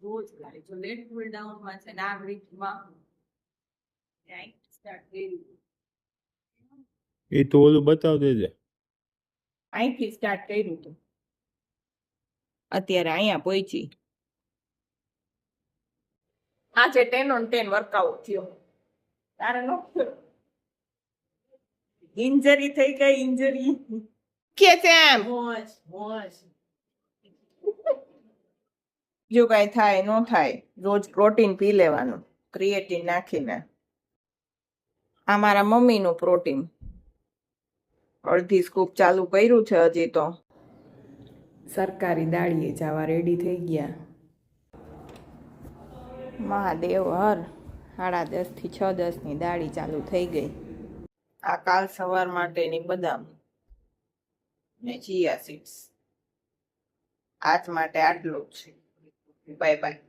બહુ જ ગાડી. જો લેટ કુલ ડાઉનમાં છે ને આ રીતમાં રાઈટ સ્ટાર્ટ કર્યું. એ તો ઓલું બતાવ દેજે. અહીંથી સ્ટાર્ટ કર્યું હતું. અત્યારે અહીંયા પહોંચી. આજે 10 on 10 વર્કઆઉટ થયો. તારે નો ઇન્જરી થઈ ગઈ ઇન્જરી. કે છે એમ મોજ. જો કઈ થાય ન થાય રોજ પ્રોટીન પી લેવાનું ક્રિએટિન નાખીને. આ મારા મમ્મીનું પ્રોટીન. અડધી સ્કૂપ ચાલુ કર્યું છે હજી તો. સરકારી દાળીએ જવા રેડી થઈ ગયા. મહાદેવ હર 10:30 થી 6:10 ની દાળી ચાલુ થઈ ગઈ. આ કાલ સવાર માટેની બદામ ને ચિયા સીડ્સ. આજ માટે આટલું જ છે. Bye bye.